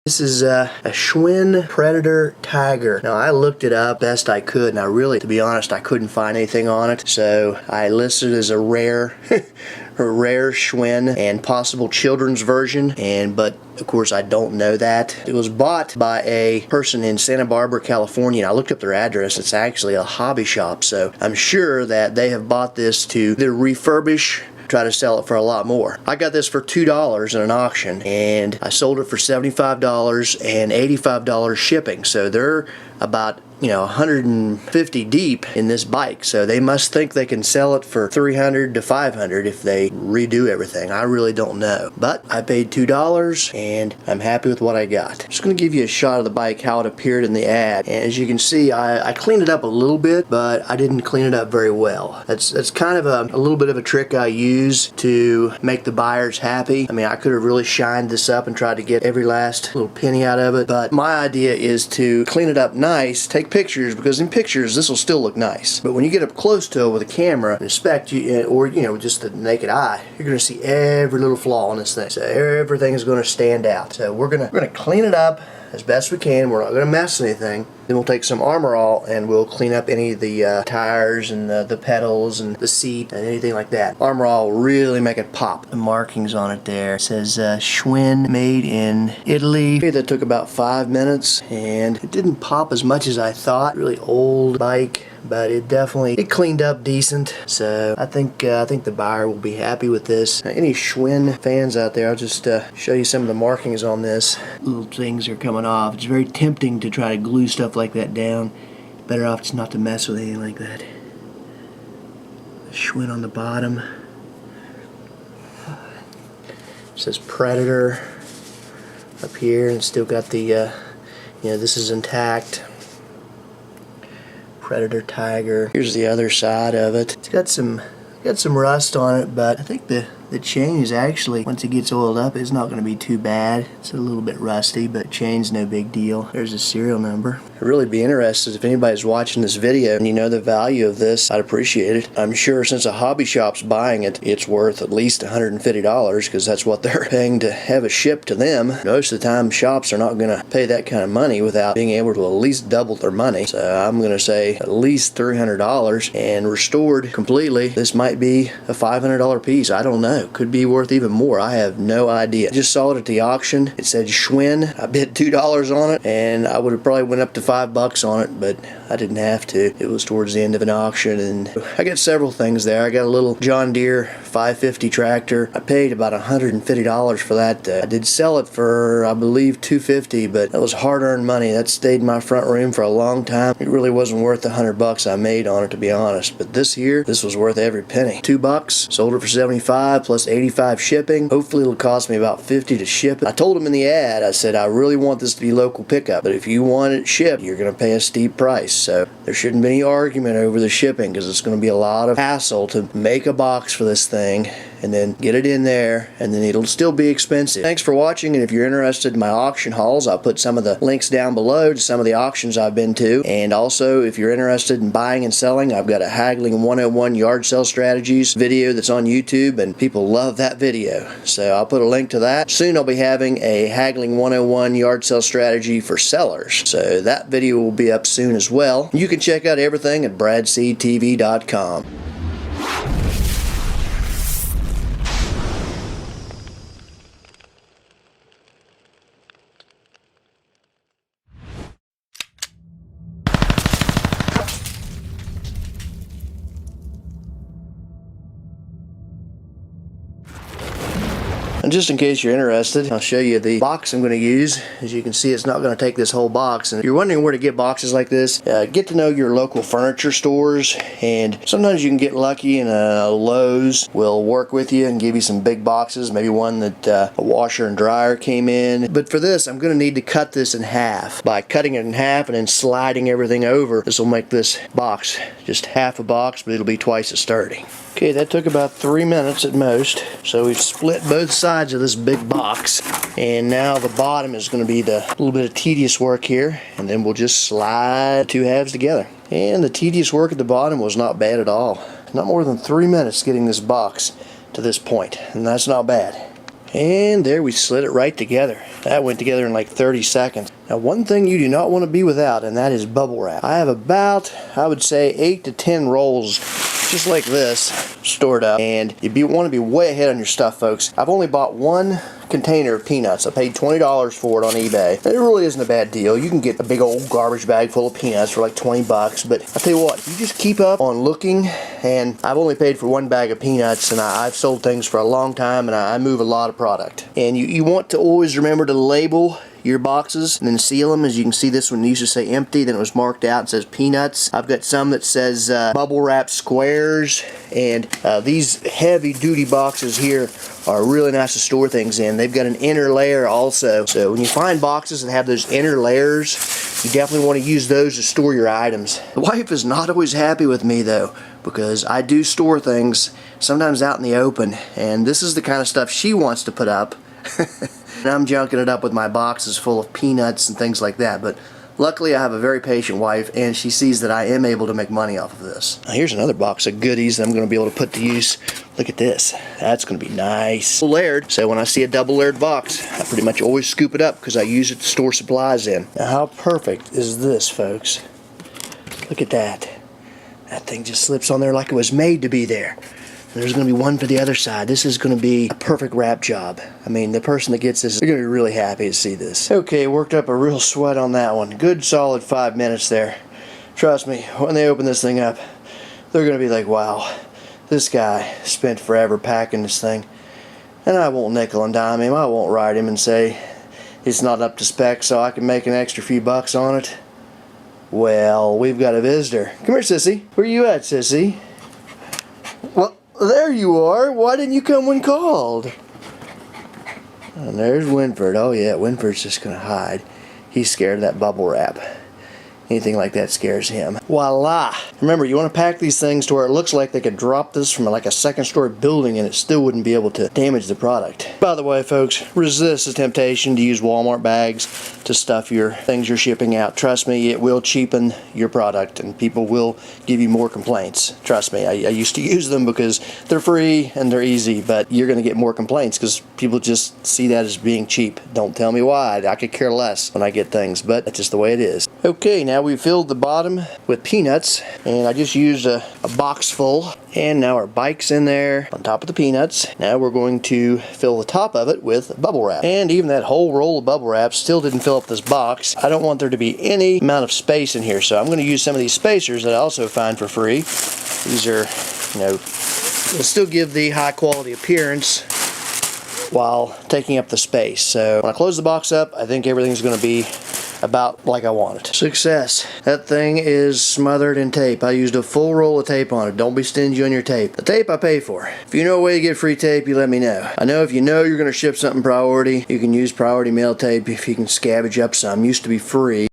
This is a Schwinn Predator Tiger. Now I looked it up best I could, and I really, to be honest, I couldn't find anything on it. So I listed it as a rare, Schwinn and possible children's version. But of course I don't know that. It was bought by a person in Santa Barbara, California. And I looked up their address. It's actually a hobby shop. So I'm sure that they have bought this to either refurbish, try to sell it for a lot more. I got this for $2 in an auction, and I sold it for $75 and $85 shipping. So they're about, you know, 150 deep in this bike. So they must think they can sell it for $300 to $500 if they redo everything. I really don't know. But I paid $2 and I'm happy with what I got. I'm just going to give you a shot of the bike, how it appeared in the ad. And as you can see, I cleaned it up a little bit, but I didn't clean it up very well. That's kind of a little bit of a trick I use to make the buyers happy. I mean, I could have really shined this up and tried to get every last little penny out of it, but my idea is to clean it up nice, take pictures, because in pictures this will still look nice, but when you get up close to it with a camera and inspect, or you know, just the naked eye, you're going to see every little flaw in this thing. So everything is going to stand out. So we're gonna clean it up as best we can. We're not going to mess anything. Then we'll take some Armor All and we'll clean up any of the tires and the pedals and the seat and anything like that. Armor All will really make it pop. The markings on it there, it says Schwinn, made in Italy. That took about 5 minutes and it didn't pop as much as I thought. Really old bike, but it cleaned up decent. So I think the buyer will be happy with this. Now, any Schwinn fans out there, I'll just show you some of the markings on this. Little things are coming off. It's very tempting to try to glue stuff like that down. Better off just not to mess with anything like that. Schwinn on the bottom. It says Predator up here, and still got the you know, this is intact. Predator Tiger. Here's the other side of it. It's got some rust on it, but I think the chain is actually, once it gets oiled up, it's not going to be too bad. It's a little bit rusty, but chain's no big deal. There's a serial number. I'd really be interested if anybody's watching this video and you know the value of this. I'd appreciate it. I'm sure since a hobby shop's buying it, it's worth at least $150 because that's what they're paying to have it shipped to them. Most of the time shops are not going to pay that kind of money without being able to at least double their money. So I'm going to say at least $300, and restored completely, this might be a $500 piece. I don't know. Could be worth even more. I have no idea. I just saw it at the auction. It said Schwinn. I bid $2 on it, and I would have probably went up to $5 on it, but I didn't have to. It was towards the end of an auction, and I got several things there. I got a little John Deere 550 tractor. I paid about $150 for that. I did sell it for, I believe, $250, but that was hard-earned money. That stayed in my front room for a long time. It really wasn't worth the $100 I made on it, to be honest. But this here, this was worth every penny. $2, sold it for $75 plus $85 shipping. Hopefully it'll cost me about $50 to ship it. I told him in the ad, I said, I really want this to be local pickup, but if you want it shipped, you're going to pay a steep price. So there shouldn't be any argument over the shipping, because it's going to be a lot of hassle to make a box for this thing and then get it in there, and then it'll still be expensive. Thanks for watching, and if you're interested in my auction hauls, I'll put some of the links down below to some of the auctions I've been to. And also, if you're interested in buying and selling, I've got a Haggling 101 yard sale strategies video that's on YouTube, and people love that video. So I'll put a link to that. Soon I'll be having a Haggling 101 yard sale strategy for sellers. So that video will be up soon as well. You can check out everything at bradseedtv.com. And just in case you're interested, I'll show you the box I'm going to use. As you can see, it's not going to take this whole box. And if you're wondering where to get boxes like this, get to know your local furniture stores. And sometimes you can get lucky and Lowe's will work with you and give you some big boxes, maybe one that a washer and dryer came in. But for this, I'm going to need to cut this in half. By cutting it in half and then sliding everything over, this will make this box just half a box, but it'll be twice as sturdy. Okay, that took about 3 minutes at most. So we've split both sides of this big box, and now the bottom is going to be the little bit of tedious work here, and then we'll just slide two halves together. And the tedious work at the bottom was not bad at all. Not more than 3 minutes getting this box to this point, and that's not bad. And there, we slid it right together. That went together in like 30 seconds. Now, one thing you do not want to be without, and that is bubble wrap. I have about, I would say, 8 to 10 rolls just like this stored up, and you want to be way ahead on your stuff, folks. I've only bought one container of peanuts. I paid $20 for it on eBay. And it really isn't a bad deal. You can get a big old garbage bag full of peanuts for like 20 bucks, but I tell you what, you just keep up on looking, and I've only paid for one bag of peanuts, and I've sold things for a long time, and I move a lot of product. And you want to always remember to label your boxes and then seal them. As you can see, this one used to say empty, then it was marked out and says peanuts. I've got some that says bubble wrap squares, and these heavy duty boxes here are really nice to store things in. They've got an inner layer also, so when you find boxes that have those inner layers, you definitely want to use those to store your items. The wife is not always happy with me though, because I do store things sometimes out in the open, and this is the kind of stuff she wants to put up. And I'm junking it up with my boxes full of peanuts and things like that, but luckily I have a very patient wife, and she sees that I am able to make money off of this. Now, here's another box of goodies that I'm going to be able to put to use. Look at this. That's going to be nice. Layered, so when I see a double layered box, I pretty much always scoop it up because I use it to store supplies in. Now, how perfect is this, folks? Look at that. That thing just slips on there like it was made to be there. There's going to be one for the other side. This is going to be a perfect wrap job. I mean, the person that gets this, they're going to be really happy to see this. Okay, worked up a real sweat on that one. Good solid 5 minutes there. Trust me, when they open this thing up, they're going to be like, wow, this guy spent forever packing this thing. And I won't nickel and dime him. I won't write him and say it's not up to spec so I can make an extra few bucks on it. Well, we've got a visitor. Come here, sissy. Where you at, sissy? Well, there you are. Why didn't you come when called? And there's Winford. Oh yeah, Winford's just gonna hide. He's scared of that bubble wrap. Anything like that scares him. Voila! Remember, you want to pack these things to where it looks like they could drop this from like a second-story building and it still wouldn't be able to damage the product. By the way, folks, resist the temptation to use Walmart bags to stuff your things you're shipping out. Trust me, it will cheapen your product and people will give you more complaints. Trust me, I used to use them because they're free and they're easy, but you're going to get more complaints because people just see that as being cheap. Don't tell me why. I could care less when I get things, but that's just the way it is. Okay, now we filled the bottom with peanuts, and I just used a box full, and now our bike's in there on top of the peanuts. Now we're going to fill the top of it with bubble wrap, and even that whole roll of bubble wrap still didn't fill up this box. I don't want there to be any amount of space in here, so I'm going to use some of these spacers that I also find for free. These are, you know, they'll still give the high quality appearance while taking up the space. So when I close the box up, I think everything's going to be about like I want it. Success. That thing is smothered in tape. I used a full roll of tape on it. Don't be stingy on your tape. The tape I pay for. If you know a way to get free tape, you let me know. I know if you know you're going to ship something priority, you can use priority mail tape if you can scavenge up some. Used to be free.